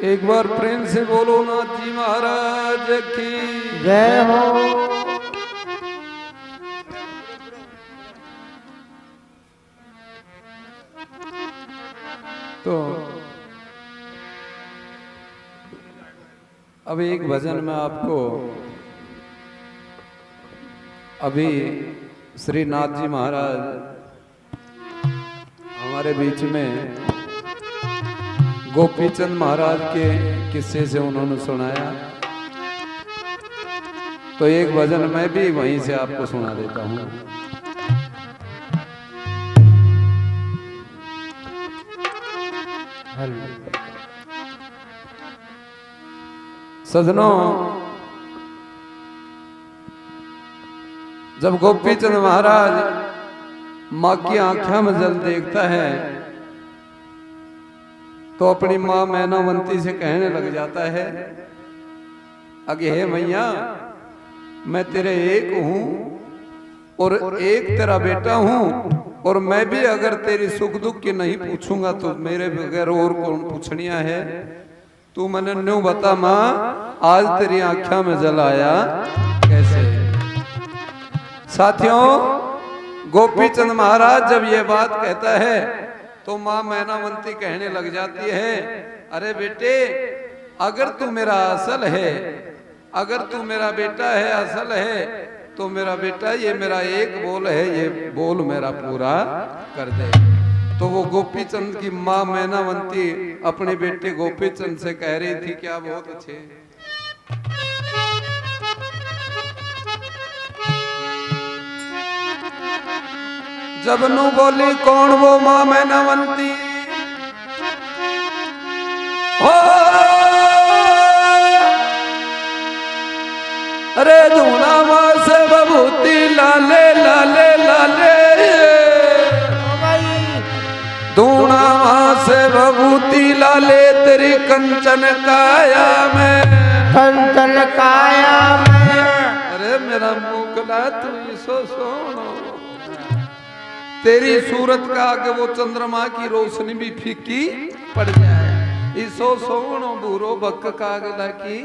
एक बार प्रेम से बोलो नाथ जी महाराज की जय हो। तो अब एक भजन में आपको अभी श्री नाथ जी महाराज हमारे बीच में गोपीचंद महाराज के किस्से से उन्होंने सुनाया, तो एक भजन मैं भी वहीं से आपको सुना देता हूं। सजनों, जब गोपीचंद महाराज माँ की आंखों में जल देखता है तो अपनी माँ मैनावंती से कहने लग जाता है, अगे हे मैया, मैं तेरे एक हूं और एक तेरा बेटा हूं, और मैं भी अगर तेरी सुख दुख की नहीं पूछूंगा तो मेरे बगैर और कौन पूछनिया है। तू मैंने न्यू बता माँ, आज तेरी आंखों में जल आया कैसे। साथियों, गोपीचंद महाराज जब ये बात कहता है तो माँ मैनावंती कहने लग जाती है, अरे बेटे, अगर तू मेरा असल है, अगर तू मेरा बेटा है, असल है, तो मेरा बेटा ये मेरा एक बोल है, ये बोल मेरा पूरा कर दे। तो वो गोपीचंद की माँ मैनावंती अपने बेटे गोपीचंद से कह रही थी, क्या बहुत अच्छे, जब नू बोली कौन वो माँ मैनावंती, हो अरे धूना माँ से बभूती लाले लाले लाले, धूना माँ से बभूती लाले, तेरी कंचन काया में, कंचन काया में। अरे मेरा मुकला तू सो सोनो, तेरी सूरत का आगे वो चंद्रमा की रोशनी भी फीकी पड़ जाए, इसो सोनो बूरो बक कागला की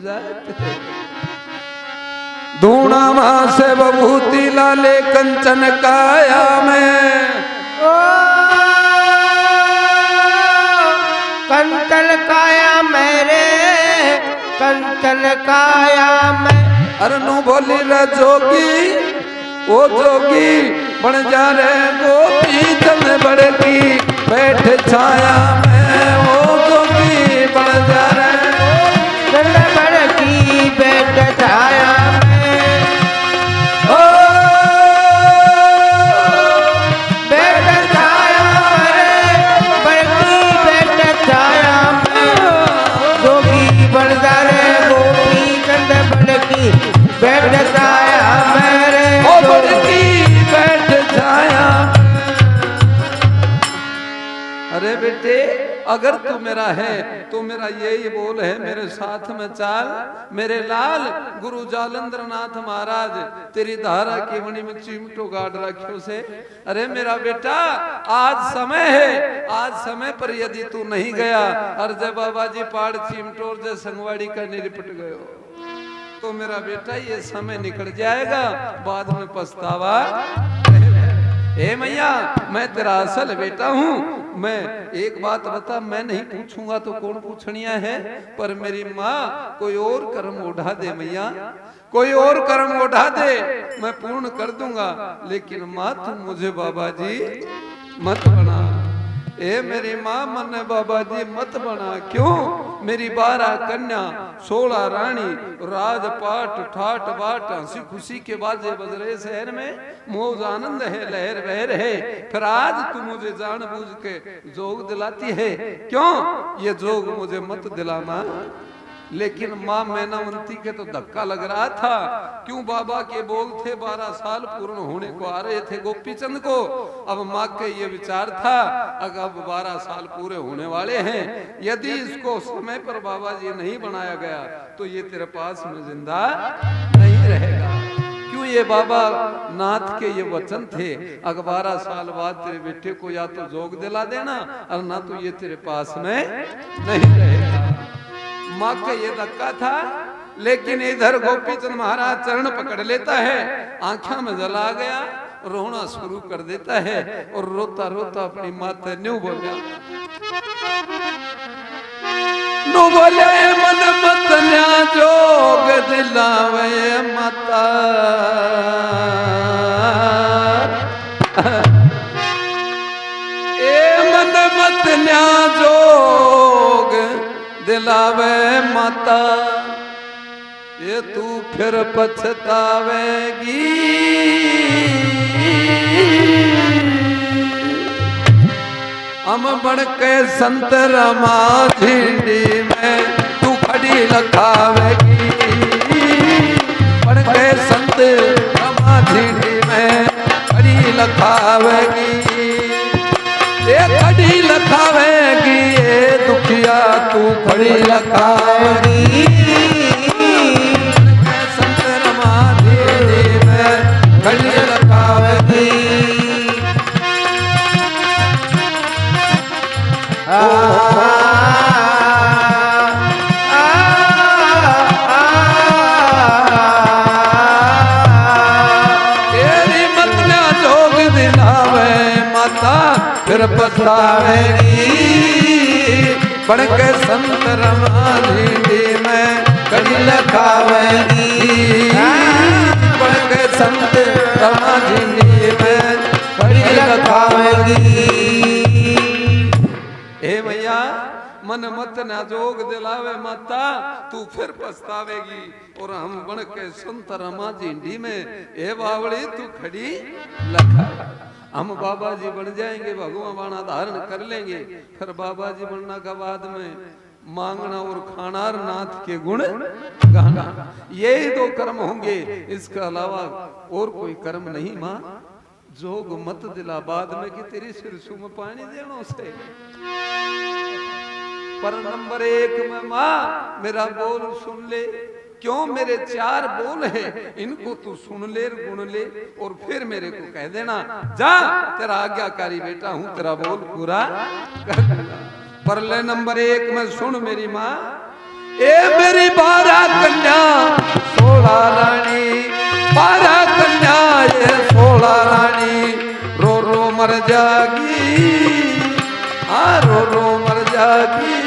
जात है। धूना माँ से बभूती लाले कंचन काया में, ओ कंचन काया मेरे, कंचन काया में। अरे नु बोली रे जोगी, ओ जोगी बन जा रे गोपी चंद बड़की बैठ छाया में, ओ जोगी बन जा रे चंद बड़की बैठ छाया में, ओ बैठ छाया में, बड़की बैठ छाया में, जोगी बन जा रे गोपी चंद बड़की बैठ छाया मेरे, ओ बड़की बैठ छाया। अरे बेटे, अगर तू मेरा है तो मेरा यही बोल है, मेरे साथ में चाल मेरे लाल गुरु जालंधर नाथ महाराज, तेरी धारा की मणि में चिमटो गाड़ रखियो से। अरे मेरा बेटा, आज समय है, आज समय पर यदि तू नहीं गया और जब बाबा जी पाड़ चिमटोर जय संगवाड़ी का निरपट गयो तो मेरा बेटा ये समय निकल जाएगा, बाद में पछतावा। हे मैया, मैं तेरा असल बेटा हूँ, मैं एक बात बता, मैं नहीं पूछूंगा तो कौन पूछनिया है, पर मेरी माँ कोई और कर्म उठा दे मैया, कोई और कर्म उठा दे, मैं पूर्ण कर दूंगा, लेकिन माँ तुम मुझे बाबा जी मत बना। ए मेरी माँ मन बाबा जी मत बना, क्यों? मेरी 12 कन्या 16 रानी, राजपाट ठाट बाट, हंसी खुशी के बाजे बज रहे शहर में, मौज आनंद है, लहर बहर है, फिर आज तू मुझे जानबूझ के जोग दिलाती है, क्यों? ये जोग मुझे मत दिलाना। लेकिन माँ मैनावंती के तो धक्का लग रहा था, क्यों? बाबा के बोल थे 12 साल पूर्ण होने को आ रहे थे गोपीचंद को, अब माँ के ये विचार था, अब 12 साल पूरे होने वाले हैं, यदि इसको समय पर बाबा जी नहीं बनाया गया तो ये तेरे पास में जिंदा नहीं रहेगा। क्यों? ये बाबा नाथ के ये वचन थे, अगर 12 साल बाद तेरे बेटे को या तो जोग दिला देना और ना तो ये तेरे पास में नहीं रहेगा। माँ का ये धक्का था, लेकिन इधर गोपीचंद महाराज चरण पकड़ लेता है, आंखों में जल आ गया, रोना शुरू कर देता है और रोता रोता अपनी माता न्यू बोला, नु बोले मन मत न्या जोग दिलावे माता, ए मन मत न्या जोग दिलावे माता, ये तू फिर पछतावेगी, हम बन के संत रमा झिंडी में तू खड़ी लखावेगी, बन के संत रमा झिंडी में खड़ी लखावेगी, ये खड़ी लखावेगी, ये दुखिया तू खड़ी लखावेगी, संत रमा झिंडी में खड़ी लखावेगी। तेरी मत ना जोग दिलावे माता फिर पछतावेगी, बन के संत रमा झिंडी में खड़ी लखावेगी, बन के संत रमा झिंडी में खड़ी लखावेगी। हे भैया मन मत ना जोग दिलावे माता तू फिर पछतावेगी, और हम बन के संत रमा झिंडी में ए बावड़ी तू खड़ी लखा, हम बाबा जी बन जाएंगे, भगवान बाणा धारण कर लेंगे, फिर बाबा जी बनना का बाद में मांगना और खाना नाथ के गुण गाना, यही दो कर्म होंगे, इसके अलावा और कोई कर्म नहीं। माँ जोग मत दिला बाद में कि तेरी सिरसू में पानी देना से, पर नंबर 1 में माँ मेरा बोल सुन ले, क्यों मेरे 4 बोल है, इनको तू सुन ले गुण ले और फिर मेरे को कह देना, जा तेरा आज्ञाकारी बेटा हूं, तेरा बोल पूरा कर देना। पर ले नंबर 1 में सुन मेरी माँ, ए मेरी 12 कन्या 16 रानी, 12 कन्या ये 16 रानी, रो रो मर जागी, हाँ रो रो मर जागी,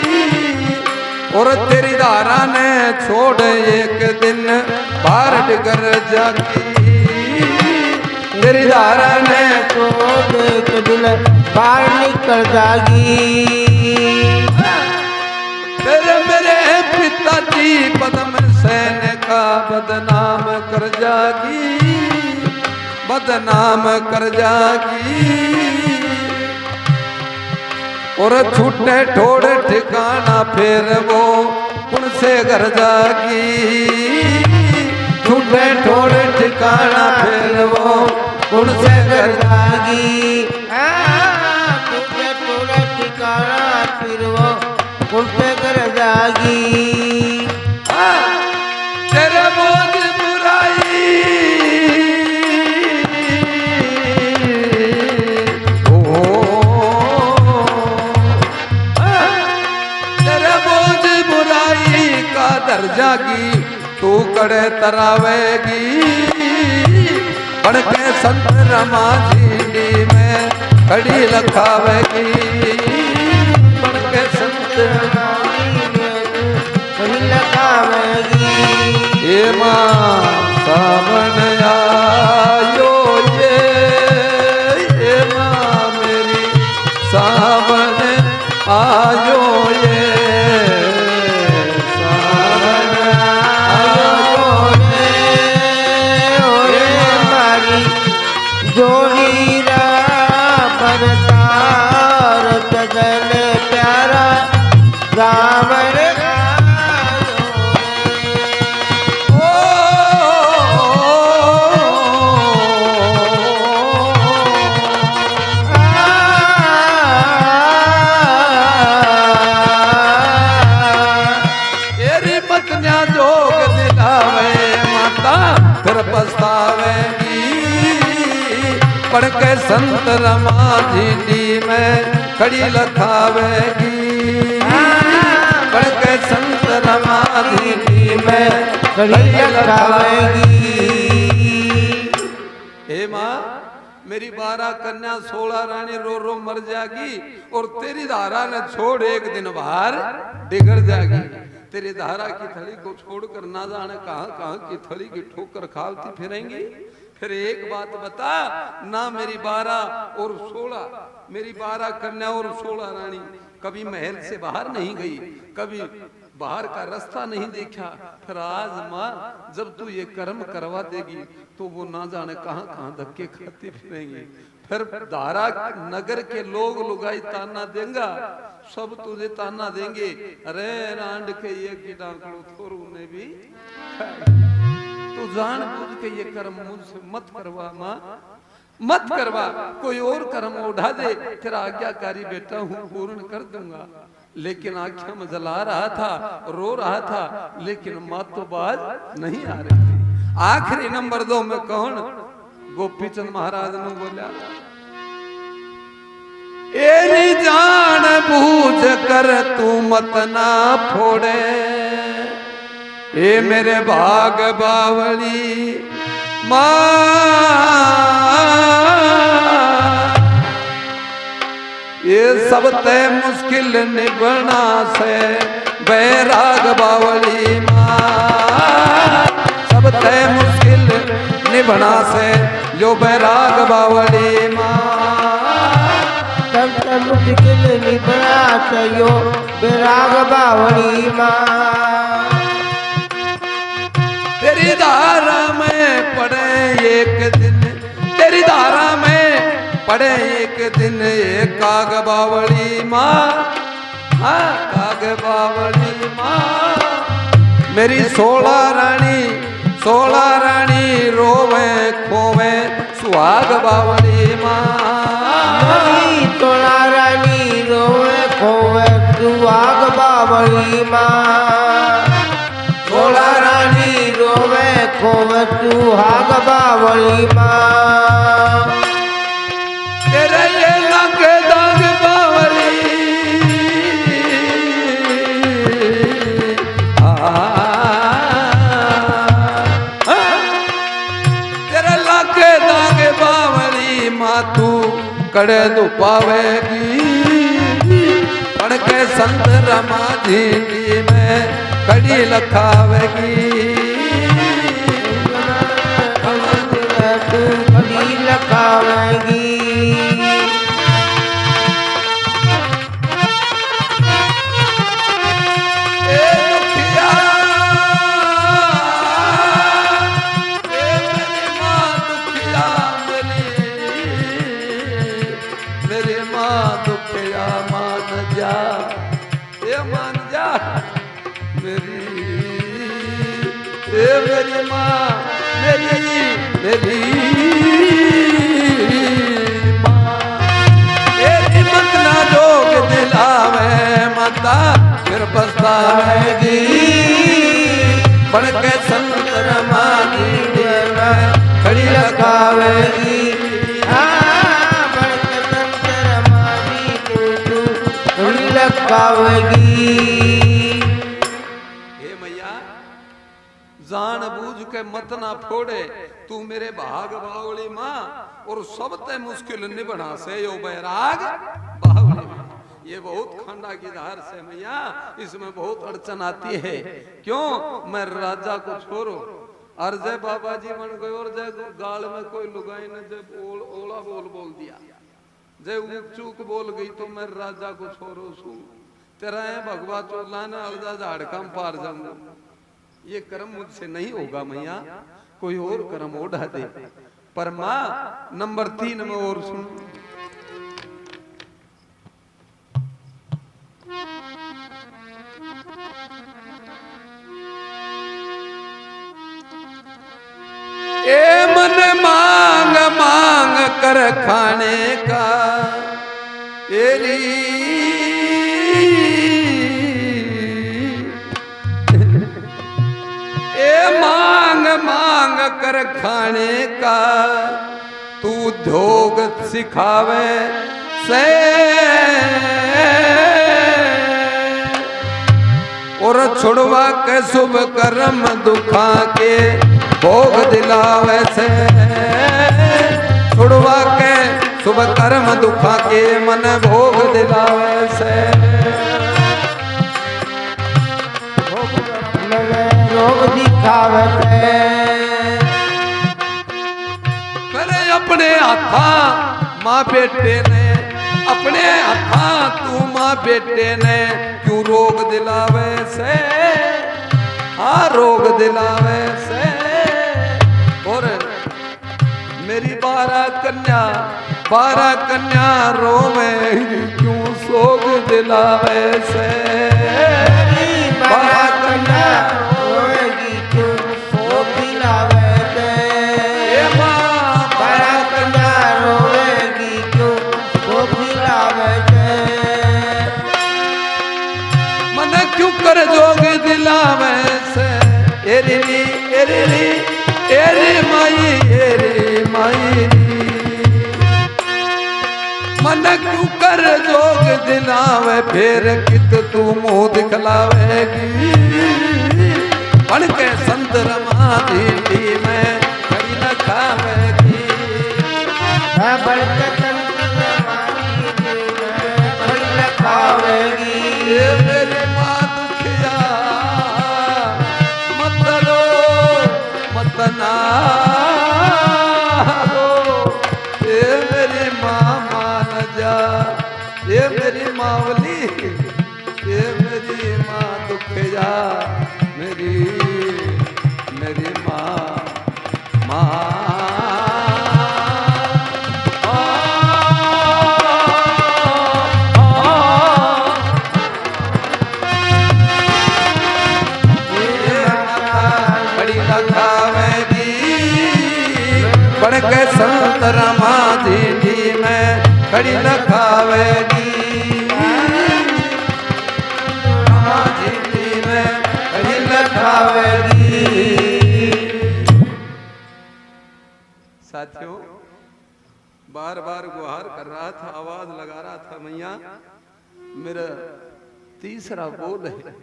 और तेरी धारा ने छोड़ एक दिन बाहर डिगर जागी, तेरी धारा ने छोड़ एक दिन बाहर निकल जागी, तेरे मेरे पिताजी पद्म सेन का बदनाम कर जागी, बदनाम कर जागी, और छूटे ठोड़ ठिकाना फिर वो कौन से घर जागी, छूटे ठोड़ ठिकाना फिर वो कौन से घर जागी, छूटे ठोड़ ठिकाना फिर वो कौन से घर जागी, तेरे बोझ बुराई दर जागी, तू कड़े तरावेगी, बन के संत रमा झिंडी में खड़ी लखावेगी, बन के संत रमा खड़ी लखावेगी। ये माँ सावन आयो ये माँ मेरी सावन आयो ये, जोड़ी बरतार गगन प्यारा रावण तेरी पत्नियां जोग दिलावे माता फिर पछतावेगी, पढ़ के संत रमा झिंडी में खड़ी लखावेगी, पढ़ के संत रमा कड़ी लखावेगी। हे माँ, मेरी 12 कन्या 16 रानी रो रो मर जाएगी और तेरी धारा ने छोड़ एक दिन बाहर बिगड़ जाएगी। तेरी धारा की थली को छोड़कर ना जाने कहां कहां की थली की ठोकर खाती फिरेंगी। फिर एक बात बता, ना मेरी 12 और 16, मेरी 12 कन्या और 16 रानी कभी महल से बाहर नहीं गई, कभी बाहर का रास्ता नहीं देखा। फिर आज माँ जब तू ये कर्म करवा देगी तो वो ना जाने कहां कहां धक्के खाती फिरेंगी। फिर धारा नगर के लोग लुगाई ताना देंगे, सब तुझे ताना देंगे, अरे रांड के ये की डांकड़ो थोरू ने भी। तू जान बुझ के ये कर्म मुझसे मत करवा माँ, मत करवा। कोई और कर्म उठा दे, तेरा आज्ञाकारी बेटा हूँ, पूर्ण कर दूंगा। लेकिन आंखें में जला रहा था, रो रहा था, लेकिन माँ तो बाज नहीं आ रही थी। आखिरी नंबर 2 में कौन? गोपीचंद महाराज ने बोला, एरी जान बूझ कर तू मत ना फोड़े, ए मेरे भाग बावली माँ, ये सब तय मुश्किल निभना से बैराग बावली माँ, सब तय मुश्किल निभना से जो बैराग बावली माँ, सब तय मुश्किल निभना से जो बैराग बावली माँ। तेरी धारा में पड़े एक दिन, तेरी धारा में पड़े एक दिन ये काग बावली माँ, हाँ काग बावली माँ। मेरी 16 रानी रोवे खोवे सुहाग बावली माँ, मेरी 16 रानी रोवे खोवे सुहाग बावली माँ, 16 रानी रोवे खोवे सुहाग बावली माँ। तेरे ये लग दाग बावली, तेरे लग दाग बावली माँ, तू कड़े दु पावेगी, पढ़ के संत रमाधी में कड़ी लखावेगी, तू कड़ी लखावेगी। मेरी माँ, मेरी माँ, तेरी मत ना जोग दिलावे माता, फिर पछतावेगी, बढ़ के संत रमानी में खड़ी लखावेगी, बढ़ के संत रमानी तू खड़ी लखावेगी। जान बूझ के मत ना फोड़े, तू मेरे भाग बावली माँ, और सब ते मुश्किल निभना से यो बैराग बावली माँ। ये बहुत खंडा की धार से मैया, इसमें बहुत अड़चन आती है। क्यों? मैं राजा को छोड़ो और जय बाबा जी बन गए और जय गाल में कोई लुगाई ने जब ओला बोल दिया, जय ऊक चूक बोल गई तो मैं राजा को छोड़ो सू, तेरा है भगवा चोला ने अलजा झाड़कम पार जाऊंगा। ये कर्म मुझसे नहीं होगा मैया, कोई और कर्म ओढ़ा दे। पर माँ नंबर 3 में और सुन, ए मन मांग मांग कर खाने का, एरी मांग मांग कर खाने का, तू उद्योग सिखावे से और छुड़वा के शुभ कर्म दुखा के भोग दिलावे से, छुड़वा के शुभ कर्म दुखा के मन भोग दिलावे से, रोग दिखावे से। मेरे अपने हाथा माँ बेटे ने, अपने हाथा तू माँ बेटे ने क्यों रोग दिलावे से, हाँ रोग दिलावे से। और मेरी 12 कन्या रोवे क्यों सोग दिलावे से, 12 कन्या रोएगी क्यों सोग दिलावे से, 12 कन्या रोएगी क्यों सोग दिलावे से। मन क्यों कर जोग दिलावे से, एरी माई मन क्यों कर जोग दिलावे, फिर कित तू मुँह दिखलावेगी, बन के संत रमाधी में खड़ी न खावेगी, बन के संत रमाधी में खड़ी न खावेगी। ये मेरी माँ दुखिया मत रो मत ना ये मेरी मावली, ये मेरी माँ दुख जा, मेरी माँ बड़ी लखावेगी, बड़ के संत रमाधी में खड़ी न खावेगी, में खड़ी न खावेगी। साथियों, बार बार गुहार कर रहा था, आवाज लगा रहा था, मैया मेरा तीसरा बोल है,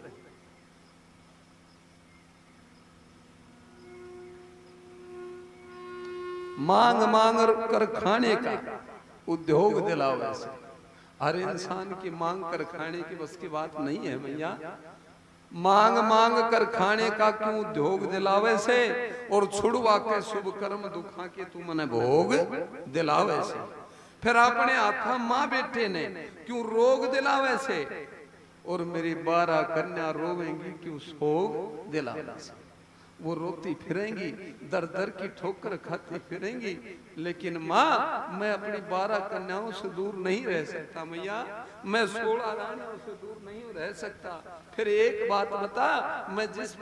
मांग मांग कर खाने का उद्योग दिलावे से। हर इंसान की मांग कर खाने की बस की बात नहीं है मैया, मांग मांग कर खाने का क्यों उद्योग दिलावे से, और छुड़वा के शुभ कर्म दुखा के तू मने भोग दिलावे से। फिर अपने हाथा माँ बेटे ने क्यों रोग दिलावे से, और मेरी 12 कन्या रोवेंगी क्यों सोग दिलावे से। वो रोती फिरेंगी, दर दर की ठोकर खाती फिरेंगी, लेकिन माँ मैं अपनी 12 कन्याओं से दूर नहीं रह सकता मैया, मैं 16 रानियों से दूर नहीं रह सकता। फिर एक बात बता, मैं जिस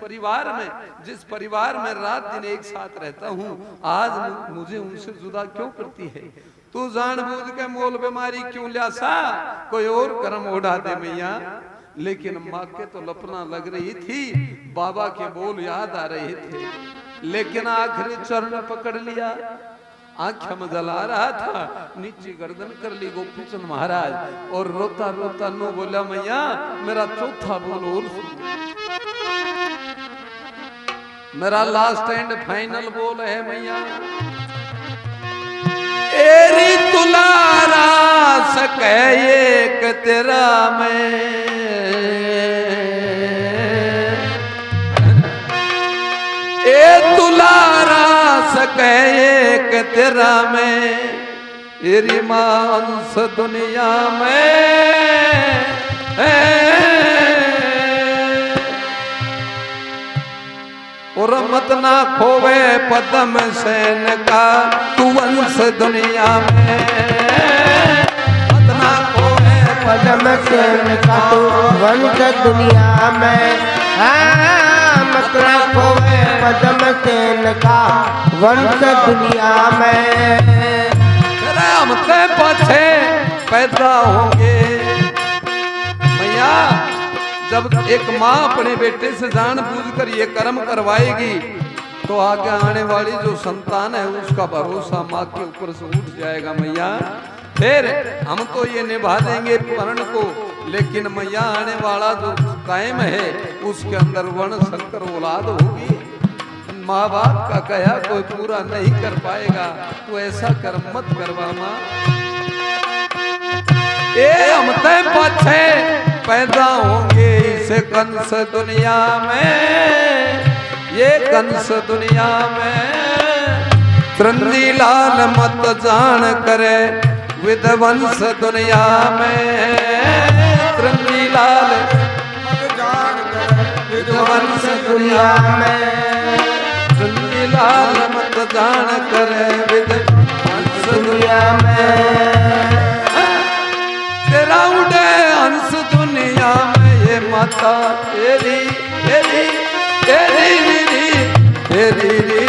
परिवार में रात दिन एक साथ रहता हूँ, आज मुझे उनसे जुदा क्यों करती है? तू जानबूझ के मोल बीमारी क्यों ल्यासा, कोई और कर्म उड़ा दे मैया। लेकिन माँ के तो लपना लग रही थी, बाबा के बोल याद आ रहे थे, लेकिन आखिरी चरण पकड़ लिया, आंखें में जला रहा था, नीचे गर्दन कर ली गोपीचंद महाराज, और रोता रोता नो बोला मैया मेरा चौथा बोल और सुन, मेरा लास्ट एंड फाइनल बोल है मैया। एरी तुलारा सके एक तेरा में, ए तुलारा सके एक तेरा में, एरी मांस दुनिया में और मत ना खोवे पदम सेन का तू वंश दुनिया में, मत ना खोवे पदम सेन का तू वंश दुनिया में, मत ना खोवे पदम सेन का वंश दुनिया में। हम ते पछे पैदा होंगे मैया, जब एक माँ अपने बेटे से जानबूझकर ये कर्म करवाएगी तो आगे आने वाली जो संतान है उसका भरोसा माँ के ऊपर से उठ जाएगा मैया। फिर हम तो ये निभा देंगे प्रण को, लेकिन मैया आने वाला जो कायम है उसके अंदर वर्ण शंकर औलाद होगी। माँ बाप का कहा कोई पूरा नहीं कर पाएगा, तो ऐसा कर्म मत करवा माँ। ये हम तय पाछे पैदा होंगे इस कंस दुनिया में, ये कंस दुनिया में। त्रंदी लाल मत जान करे विध्वंस दुनिया में, त्रंदी लाल मत जान करे विध्वंस दुनिया में, त्रंदी लाल मत जान करे विध्वंस दुनिया में। तेरा उड़े हंस दुनिया में, ये माता तेरी तेरी तेरी तेरी तेरी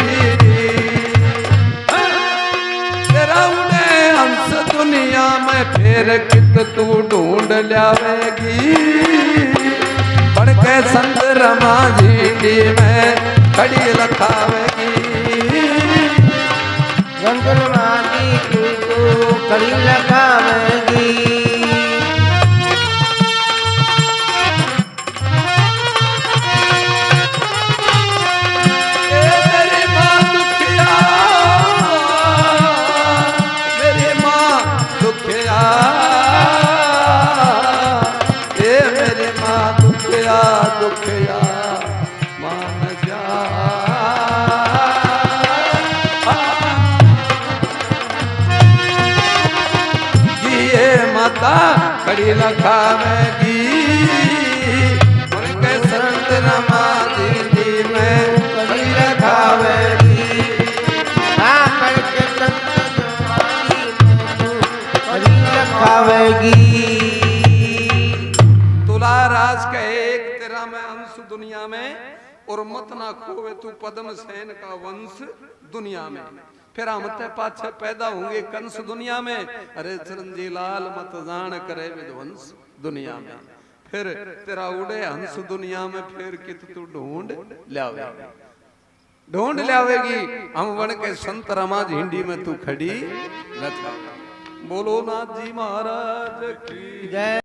तेरा उड़े हंस दुनिया में, फिर कित तू ढूंढ लावेगी। बढ़ के संत रमा जी में खड़ी रखावेगी, संत रमा जी तू खड़ी रखावेगी। दुखिया मान जा। ये माता खड़ी रखावेगी, उनके संत रमा जी में खड़ी रखावेगी। करके संत रमा जी में तू खड़ी रखावेगी। तुला राज कहे में अंश दुनिया में, और मत ना खोवे तू पद्म सेन का वंश दुनिया में। फिर हम ते पाछे पैदा होंगे कंस दुनिया में, अरे चिरंजी लाल मत जान करे विध्वंस दुनिया में। फिर तेरा उड़े हंस दुनिया में, फिर कित तू ढूंढ लावेगी, ढूंढ लावेगी। हम बन के संत रमा झिंडी में तू खड़ी रखा। बोलो नाथ जी महाराज की जय।